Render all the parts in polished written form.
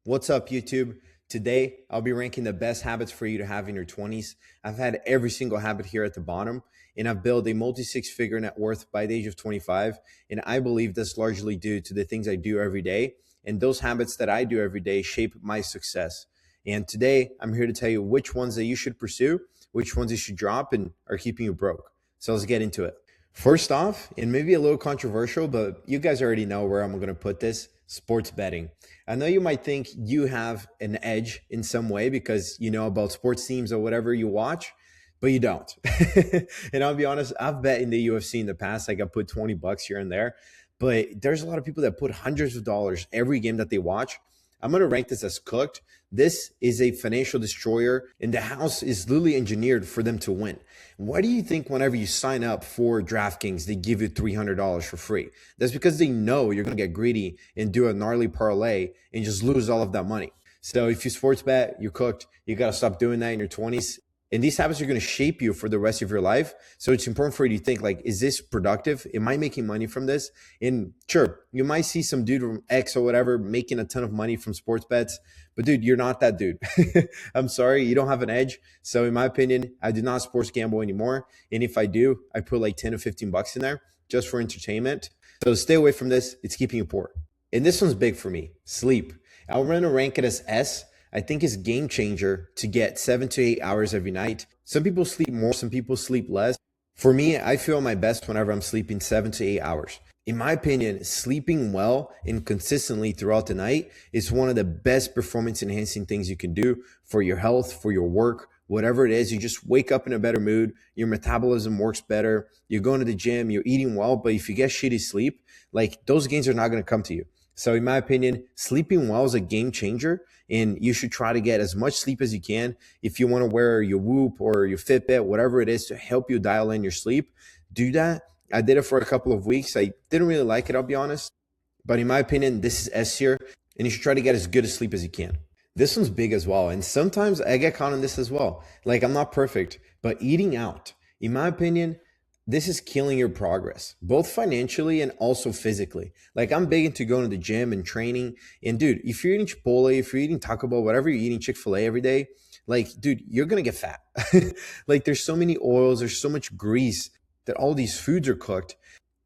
What's up, YouTube? Today, I'll be ranking the best habits for you to have in your 20s. I've had every single habit here at the bottom, and I've built a multi six figure net worth by the age of 25. And I believe that's largely due to the things I do every day. And those habits that I do every day shape my success. And today, I'm here to tell you which ones that you should pursue, which ones you should drop, and are keeping you broke. So let's get into it. First off, and maybe a little controversial, but you guys already know where I'm going to put this: sports betting. I know you might think you have an edge in some way because you know about sports teams or whatever you watch, but you don't. And I'll be honest, I've bet in the UFC in the past. Like I put 20 bucks here and there, but there's a lot of people that put hundreds of dollars every game that they watch. I'm going to rank this as cooked. This is a financial destroyer, and the house is literally engineered for them to win. Why do you think whenever you sign up for DraftKings, they give you $300 for free? That's because they know you're going to get greedy and do a gnarly parlay and just lose all of that money. So if you sports bet, you're cooked. You got to stop doing that in your 20s. And these habits are going to shape you for the rest of your life. So it's important for you to think like, is this productive? Am I making money from this? And sure, you might see some dude from X or whatever making a ton of money from sports bets, but dude, you're not that dude. I'm sorry, you don't have an edge. So in my opinion, I do not sports gamble anymore. And if I do, I put like 10 to 15 bucks in there just for entertainment. So stay away from this. It's keeping you poor. And this one's big for me: sleep. I'm going to rank it as S. I think it's game changer to get 7 to 8 hours every night. Some people sleep more, some people sleep less. For me, I feel my best whenever I'm sleeping 7 to 8 hours. In my opinion, sleeping well and consistently throughout the night is one of the best performance enhancing things you can do for your health, for your work, whatever it is. You just wake up in a better mood. Your metabolism works better. You're going to the gym, you're eating well, but if you get shitty sleep, like those gains are not going to come to you. So in my opinion, sleeping well is a game changer, and you should try to get as much sleep as you can. If you want to wear your Whoop or your Fitbit, whatever it is to help you dial in your sleep, do that. I did it for a couple of weeks. I didn't really like it, I'll be honest. But in my opinion, this is S tier, and you should try to get as good a sleep as you can. This one's big as well. And sometimes I get caught on this as well. Like I'm not perfect, but eating out, in my opinion, this is killing your progress, both financially and also physically. Like I'm big into going to the gym and training. And dude, if you're eating Chipotle, if you're eating Taco Bell, whatever you're eating, Chick-fil-A every day, like, dude, you're going to get fat. Like there's so many oils, there's so much grease that all these foods are cooked.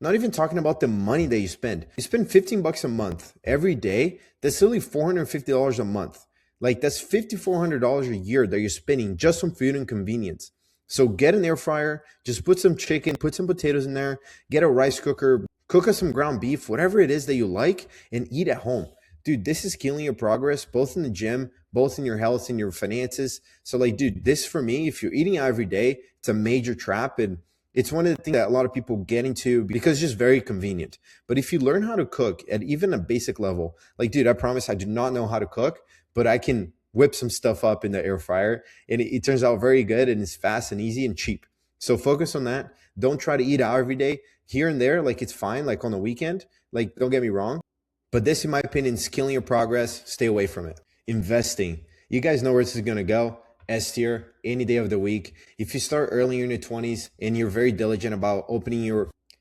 Not even talking about the money that you spend. You spend 15 bucks a month every day. That's only $450 a month. Like that's $5,400 a year that you're spending just on food and convenience. So get an air fryer, just put some chicken, put some potatoes in there, get a rice cooker, cook us some ground beef, whatever it is that you like, and eat at home. Dude, this is killing your progress, both in the gym, both in your health and your finances. So like, dude, this for me, if you're eating out every day, it's a major trap. And it's one of the things that a lot of people get into because it's just very convenient. But if you learn how to cook at even a basic level, like, dude, I promise I do not know how to cook, but I can whip some stuff up in the air fryer, and it turns out very good, and it's fast and easy and cheap. So focus on that. Don't try to eat out every day. Here and there, like it's fine, like on the weekend, like don't get me wrong, but this in my opinion is killing your progress. Stay away from it. Investing, you guys know where this is going to go. S tier any day of the week. If you start early in your 20s and you're very diligent about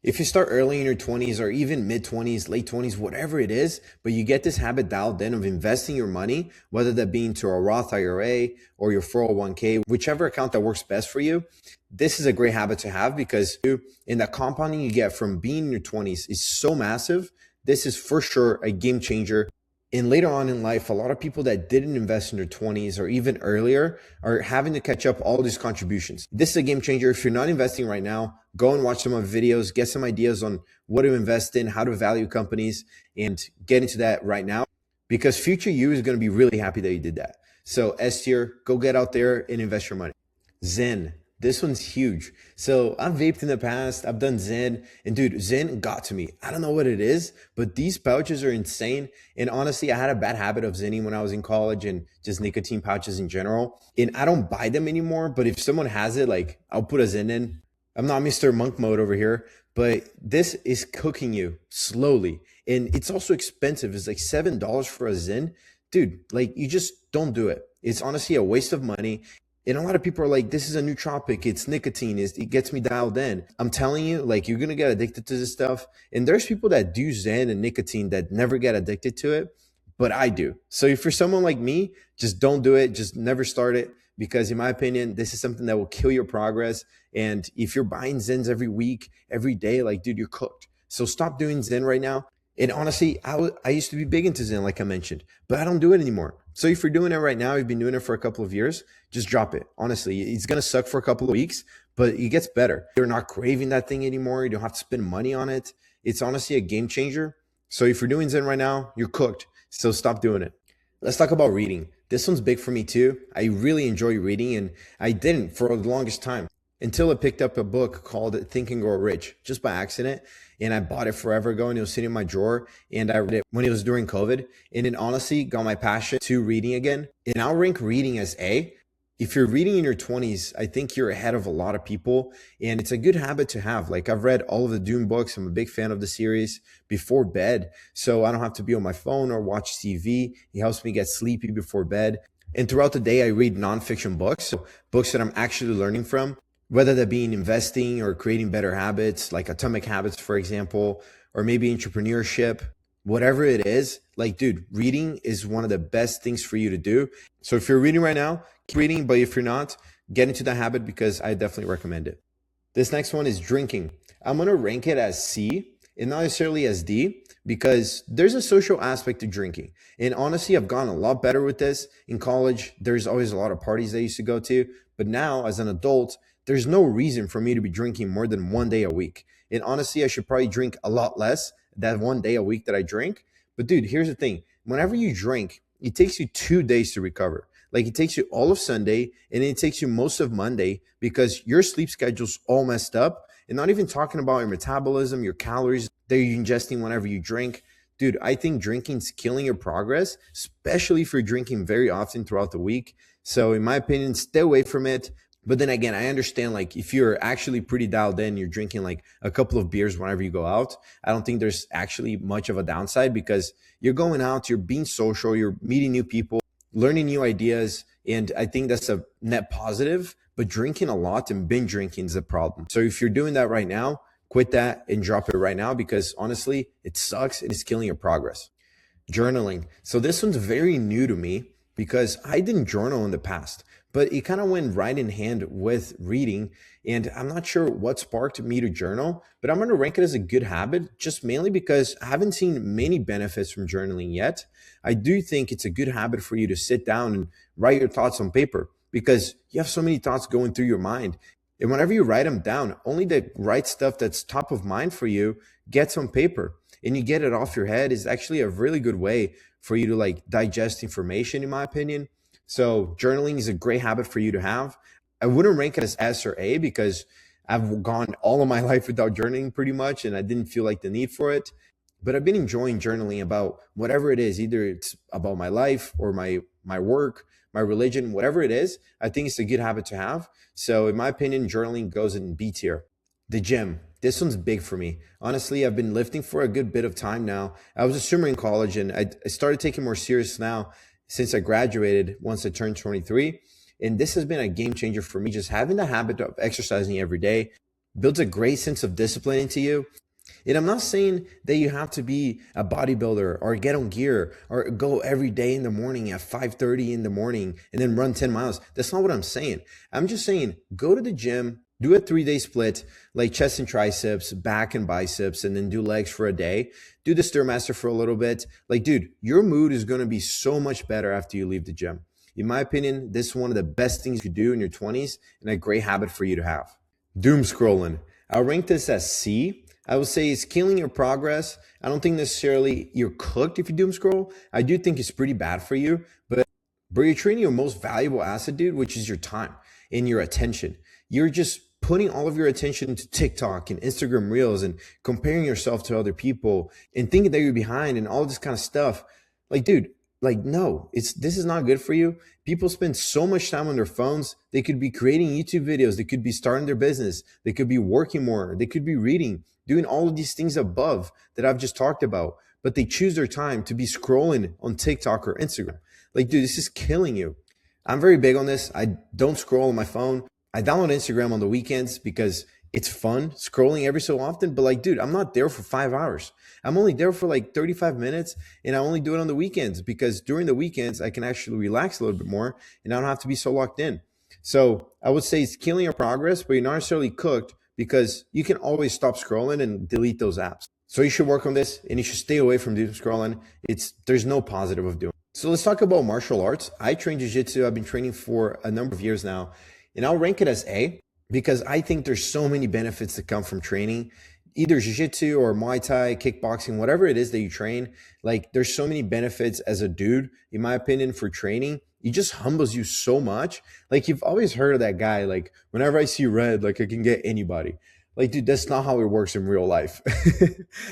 if you start early in your 20s or even mid 20s, late 20s, whatever it is, but you get this habit dialed in of investing your money, whether that be into a Roth IRA or your 401k, whichever account that works best for you, this is a great habit to have because in the compounding you get from being in your 20s is so massive. This is for sure a game changer. And later on in life, a lot of people that didn't invest in their 20s or even earlier are having to catch up all these contributions. This is a game changer. If you're not investing right now, go and watch some of the videos, get some ideas on what to invest in, how to value companies, and get into that right now because future you is going to be really happy that you did that. So S tier, go get out there and invest your money. Zen. This one's huge. So I've vaped in the past. I've done Zen, and dude, Zen got to me. I don't know what it is, but these pouches are insane. And honestly, I had a bad habit of Zenning when I was in college and just nicotine pouches in general. And I don't buy them anymore, but if someone has it, like I'll put a Zen in. I'm not Mr. Monk mode over here, but this is cooking you slowly. And it's also expensive. It's like $7 for a Zen. Dude, like you just don't do it. It's honestly a waste of money. And a lot of people are like, this is a nootropic. It's nicotine. It gets me dialed in. I'm telling you, like, you're going to get addicted to this stuff. And there's people that do Zen and nicotine that never get addicted to it. but I do. So if you're someone like me, just don't do it. Just never start it, because in my opinion, this is something that will kill your progress. And if you're buying Zens every week, every day, like, dude, you're cooked. So stop doing Zen right now. And honestly, I used to be big into Zen, like I mentioned, but I don't do it anymore. So if you're doing it right now, you've been doing it for a couple of years, just drop it. Honestly, it's going to suck for a couple of weeks, but it gets better. You're not craving that thing anymore. You don't have to spend money on it. It's honestly a game changer. So if you're doing Zen right now, you're cooked. So stop doing it. Let's talk about reading. This one's big for me too. I really enjoy reading, and I didn't for the longest time until I picked up a book called Think and Grow Rich just by accident. And I bought it forever ago, and it was sitting in my drawer. And I read it when it was during COVID. And it honestly got my passion to reading again. And I'll rank reading as A. If you're reading in your 20s, I think you're ahead of a lot of people. And it's a good habit to have. Like, I've read all of the Dune books. I'm a big fan of the series before bed. So I don't have to be on my phone or watch TV. It helps me get sleepy before bed. And throughout the day, I read nonfiction books. So books that I'm actually learning from, whether that be in investing or creating better habits, like Atomic Habits, for example, or maybe entrepreneurship, whatever it is. Like, dude, reading is one of the best things for you to do. So if you're reading right now, keep reading. But if you're not, get into that habit, because I definitely recommend it. This next one is drinking. I'm going to rank it as C and not necessarily as D, because there's a social aspect to drinking. And honestly, I've gotten a lot better with this. In college, there's always a lot of parties I used to go to. But now, as an adult, there's no reason for me to be drinking more than one day a week. And honestly, I should probably drink a lot less that one day a week that I drink. But dude, here's the thing. Whenever you drink, it takes you 2 days to recover. Like, it takes you all of Sunday, and it takes you most of Monday, because your sleep schedule's all messed up. And not even talking about your metabolism, your calories that you're ingesting whenever you drink. Dude, I think drinking's killing your progress, especially if you're drinking very often throughout the week. So in my opinion, stay away from it. But then again, I understand, like, if you're actually pretty dialed in, you're drinking like a couple of beers whenever you go out, I don't think there's actually much of a downside, because you're going out, you're being social, you're meeting new people, learning new ideas. And I think that's a net positive. But drinking a lot and binge drinking is a problem. So if you're doing that right now, quit that and drop it right now, because honestly, it sucks and it's killing your progress. Journaling. So this one's very new to me, because I didn't journal in the past, but it kind of went right in hand with reading. And I'm not sure what sparked me to journal, but I'm going to rank it as a good habit, just mainly because I haven't seen many benefits from journaling yet. I do think it's a good habit for you to sit down and write your thoughts on paper, because you have so many thoughts going through your mind. And whenever you write them down, only the right stuff that's top of mind for you gets on paper, and you get it off your head. Is actually a really good way for you to, like, digest information, in my opinion. So journaling is a great habit for you to have. I wouldn't rank it as S or A, because I've gone all of my life without journaling pretty much, and I didn't feel like the need for it. But I've been enjoying journaling about whatever it is, either it's about my life or my work, my religion, whatever it is. I think it's a good habit to have. So in my opinion, journaling goes in B tier. The gym. This one's big for me. Honestly, I've been lifting for a good bit of time now. I was a swimmer in college, and I started taking more serious now since I graduated, once I turned 23. And this has been a game changer for me. Just having the habit of exercising every day builds a great sense of discipline into you. And I'm not saying that you have to be a bodybuilder or get on gear or go every day in the morning at 5:30 in the morning and then run 10 miles. That's not what I'm saying. I'm just saying, go to the gym, do a 3-day split, like chest and triceps, back and biceps, and then do legs for a day. Do the Stairmaster for a little bit. Like, dude, your mood is going to be so much better after you leave the gym. In my opinion, this is one of the best things you do in your 20s, and a great habit for you to have. Doom scrolling. I'll rank this as C. I would say it's killing your progress. I don't think necessarily you're cooked if you doom scroll. I do think it's pretty bad for you, but you're treating your most valuable asset, dude, which is your time and your attention. You're just putting all of your attention into TikTok and Instagram Reels and comparing yourself to other people and thinking that you're behind and all this kind of stuff. Like, dude, like, no, this is not good for you. People spend so much time on their phones. They could be creating YouTube videos. They could be starting their business. They could be working more. They could be reading, doing all of these things above that I've just talked about. But they choose their time to be scrolling on TikTok or Instagram. Like, dude, this is killing you. I'm very big on this. I don't scroll on my phone. I download Instagram on the weekends because It's fun scrolling every so often, but like, dude, I'm not there for 5 hours. I'm only there for like 35 minutes, and I only do it on the weekends because during the weekends I can actually relax a little bit more and I don't have to be so locked in. So I would say it's killing your progress, but you're not necessarily cooked because you can always stop scrolling and delete those apps. So you should work on this and you should stay away from doom scrolling. There's no positive of doing. So let's talk about martial arts. I train jiu-jitsu. I've been training for a number of years now, and I'll rank it as A because I think there's so many benefits that come from training either jiu-jitsu or Muay Thai, kickboxing, whatever it is that you train. Like there's so many benefits as a dude, in my opinion, for training. It just humbles you so much. Like you've always heard of that guy, like whenever I see red, like I can get anybody. Like, dude, that's not how it works in real life.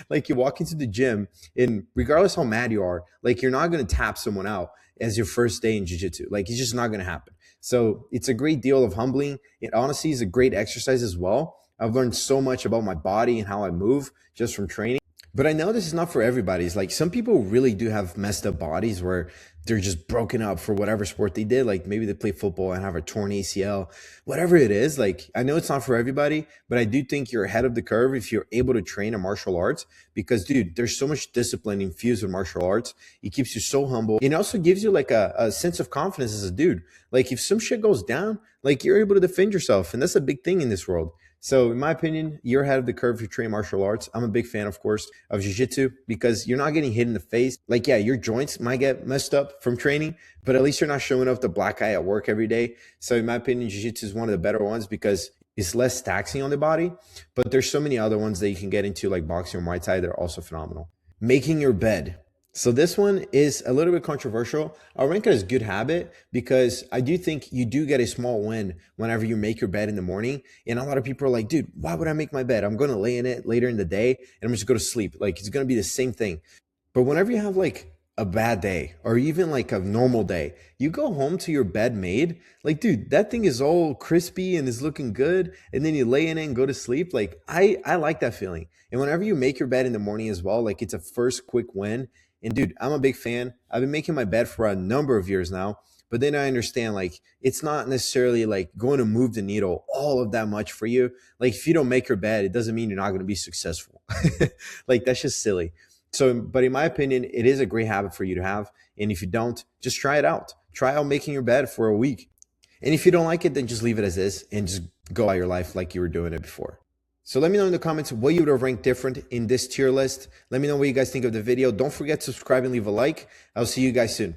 Like you walk into the gym and regardless how mad you are, like you're not gonna tap someone out as your first day in jiu-jitsu. Like it's just not gonna happen. So it's a great deal of humbling. It honestly is a great exercise as well. I've learned so much about my body and how I move just from training. But I know this is not for everybody. It's like some people really do have messed up bodies where they're just broken up for whatever sport they did. Like maybe they play football and have a torn ACL, whatever it is. Like I know it's not for everybody, but I do think you're ahead of the curve if you're able to train in martial arts because, dude, there's so much discipline infused with martial arts. It keeps you so humble. It also gives you like a sense of confidence as a dude. Like if some shit goes down, like you're able to defend yourself. And that's a big thing in this world. So, in my opinion, you're ahead of the curve if you train martial arts. I'm a big fan, of course, of jiu-jitsu because you're not getting hit in the face. Like, yeah, your joints might get messed up from training, but at least you're not showing up the black eye at work every day. So, in my opinion, jiu-jitsu is one of the better ones because it's less taxing on the body. But there's so many other ones that you can get into, like boxing or Muay Thai, that are also phenomenal. Making your bed. So this one is a little bit controversial. I'll rank it as good habit because I do think you do get a small win whenever you make your bed in the morning. And a lot of people are like, dude, why would I make my bed? I'm going to lay in it later in the day and I'm just going to sleep. Like it's going to be the same thing. But whenever you have like a bad day or even like a normal day, you go home to your bed made, like, dude, that thing is all crispy and is looking good. And then you lay in it and go to sleep. Like I like that feeling. And whenever you make your bed in the morning as well, like it's a first quick win. And dude, I'm a big fan. I've been making my bed for a number of years now. But then I understand like it's not necessarily like going to move the needle all of that much for you. Like if you don't make your bed, it doesn't mean you're not going to be successful. Like that's just silly. So, but in my opinion, it is a great habit for you to have. And if you don't, just try it out. Try out making your bed for a week. And if you don't like it, then just leave it as is and just go about your life like you were doing it before. So let me know in the comments what you would have ranked different in this tier list. Let me know what you guys think of the video. Don't forget to subscribe and leave a like. I'll see you guys soon.